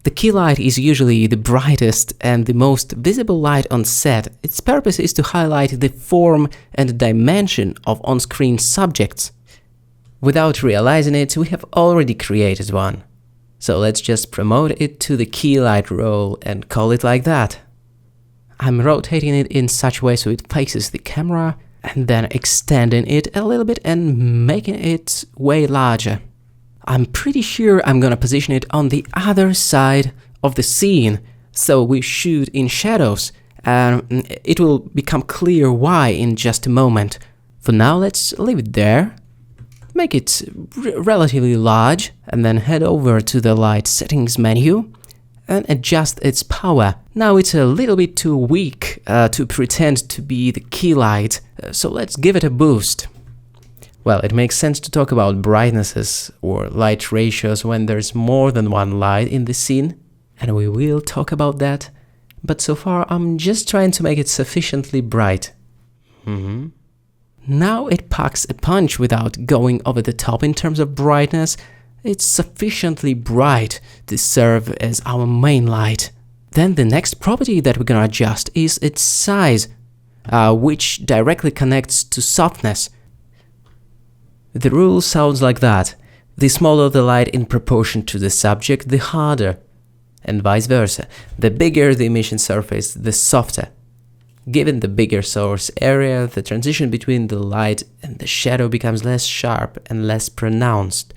The key light is usually the brightest and the most visible light on set. Its purpose is to highlight the form and dimension of on-screen subjects. Without realizing it, we have already created one. So let's just promote it to the key light role and call it like that. I'm rotating it in such a way so it faces the camera and then extending it a little bit and making it way larger. I'm pretty sure I'm gonna position it on the other side of the scene, so we shoot in shadows, and it will become clear why in just a moment. For now, let's leave it there, make it relatively large, and then head over to the light settings menu and adjust its power. Now it's a little bit too weak to pretend to be the key light, so let's give it a boost. Well, it makes sense to talk about brightnesses or light ratios when there's more than one light in the scene, and we will talk about that, but so far I'm just trying to make it sufficiently bright. Now it packs a punch without going over the top in terms of brightness. It's sufficiently bright to serve as our main light. Then the next property that we're gonna adjust is its size, which directly connects to softness. The rule sounds like that: the smaller the light in proportion to the subject, the harder, and vice versa. The bigger the emission surface, the softer. Given the bigger source area, the transition between the light and the shadow becomes less sharp and less pronounced,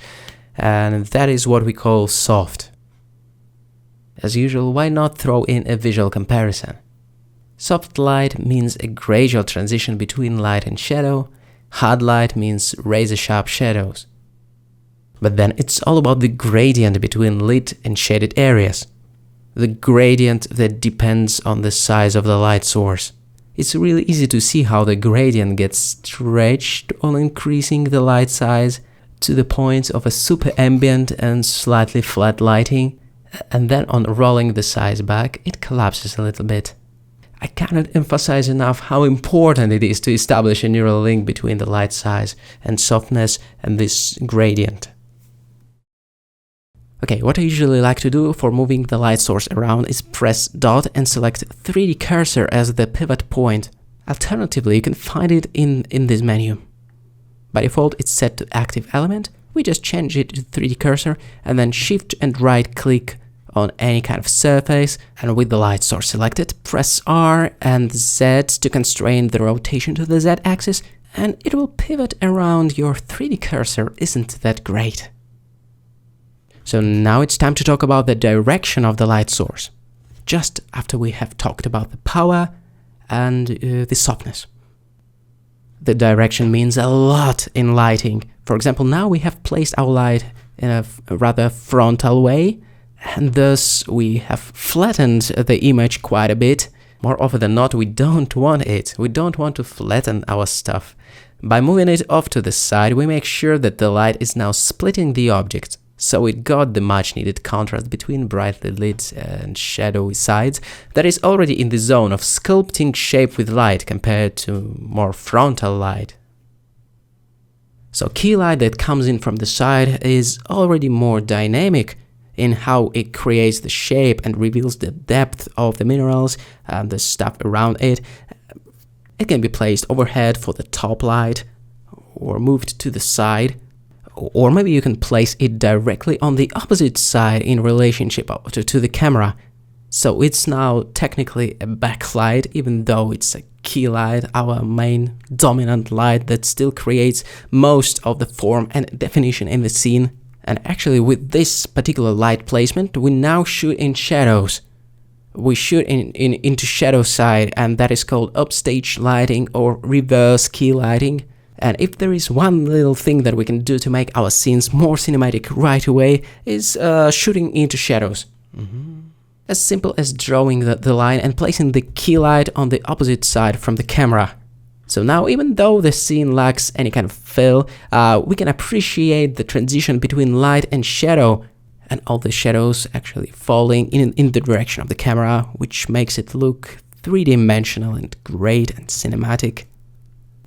and that is what we call soft. As usual, why not throw in a visual comparison? Soft light means a gradual transition between light and shadow. Hard light means razor-sharp shadows. But then it's all about the gradient between lit and shaded areas. The gradient that depends on the size of the light source. It's really easy to see how the gradient gets stretched on increasing the light size to the point of a super ambient and slightly flat lighting, and then on rolling the size back, it collapses a little bit. I cannot emphasize enough how important it is to establish a neural link between the light size and softness and this gradient. Okay, what I usually like to do for moving the light source around is press dot and select 3D cursor as the pivot point. Alternatively, you can find it in this menu. By default, it's set to active element. We just change it to 3D cursor and then shift and right click on any kind of surface, and with the light source selected, press R and Z to constrain the rotation to the Z axis, and it will pivot around your 3D cursor. Isn't that great? So now it's time to talk about the direction of the light source, just after we have talked about the power and the softness. The direction means a lot in lighting. For example, now we have placed our light in a rather frontal way, and thus we have flattened the image quite a bit. More often than not, we don't want it. We don't want to flatten our stuff. By moving it off to the side, we make sure that the light is now splitting the object, so it got the much needed contrast between brightly lit and shadowy sides that is already in the zone of sculpting shape with light compared to more frontal light. So key light that comes in from the side is already more dynamic in how it creates the shape and reveals the depth of the minerals and the stuff around it. It can be placed overhead for the top light or moved to the side, or maybe you can place it directly on the opposite side in relationship to the camera. So it's now technically a backlight, even though it's a key light, our main dominant light that still creates most of the form and definition in the scene. And actually, with this particular light placement, we now shoot in shadows. We shoot into shadow side, and that is called upstage lighting or reverse key lighting. And if there is one little thing that we can do to make our scenes more cinematic right away, is shooting into shadows. As simple as drawing the line and placing the key light on the opposite side from the camera. So now, even though the scene lacks any kind of fill, we can appreciate the transition between light and shadow, and all the shadows actually falling in the direction of the camera, which makes it look three-dimensional and great and cinematic.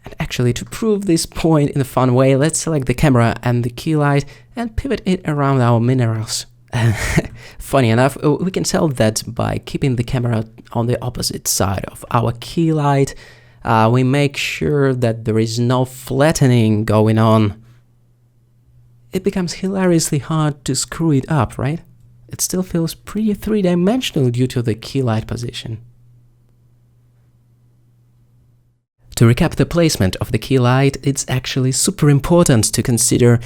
And actually, to prove this point in a fun way, let's select the camera and the key light and pivot it around our minerals. Funny enough, we can tell that by keeping the camera on the opposite side of our key light. We make sure that there is no flattening going on. It becomes hilariously hard to screw it up, right? It still feels pretty three-dimensional due to the key light position. To recap the placement of the key light, it's actually super important to consider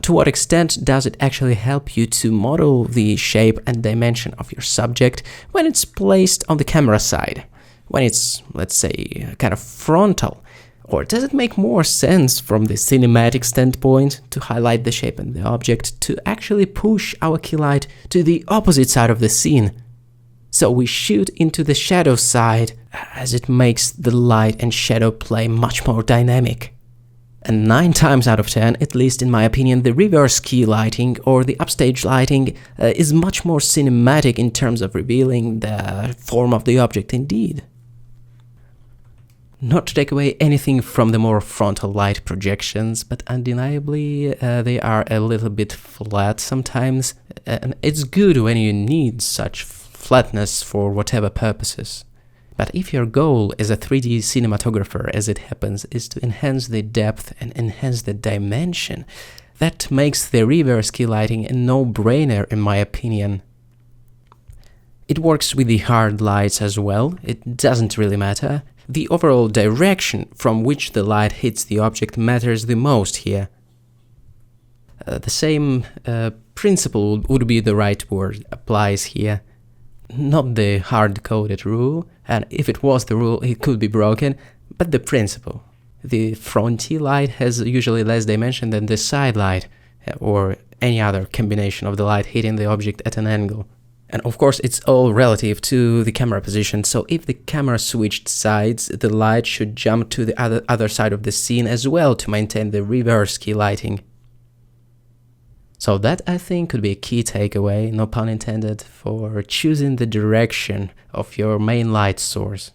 to what extent does it actually help you to model the shape and dimension of your subject when it's placed on the camera side, when it's, let's say, kind of frontal. Or does it make more sense from the cinematic standpoint to highlight the shape and the object to actually push our key light to the opposite side of the scene? So we shoot into the shadow side, as it makes the light and shadow play much more dynamic. And 9 times out of 10, at least in my opinion, the reverse key lighting or the upstage lighting is much more cinematic in terms of revealing the form of the object indeed. Not to take away anything from the more frontal light projections, but undeniably they are a little bit flat sometimes, and it's good when you need such flatness for whatever purposes. But if your goal as a 3D cinematographer, as it happens, is to enhance the depth and enhance the dimension, that makes the reverse key lighting a no-brainer in my opinion. It works with the hard lights as well, it doesn't really matter. The overall direction from which the light hits the object matters the most here. The same principle would be the right word applies here. Not the hard-coded rule, and if it was the rule, it could be broken, but the principle. The fronty light has usually less dimension than the side light, or any other combination of the light hitting the object at an angle. And of course, it's all relative to the camera position, so if the camera switched sides, the light should jump to the other side of the scene as well to maintain the reverse key lighting. So that, I think, could be a key takeaway, no pun intended, for choosing the direction of your main light source.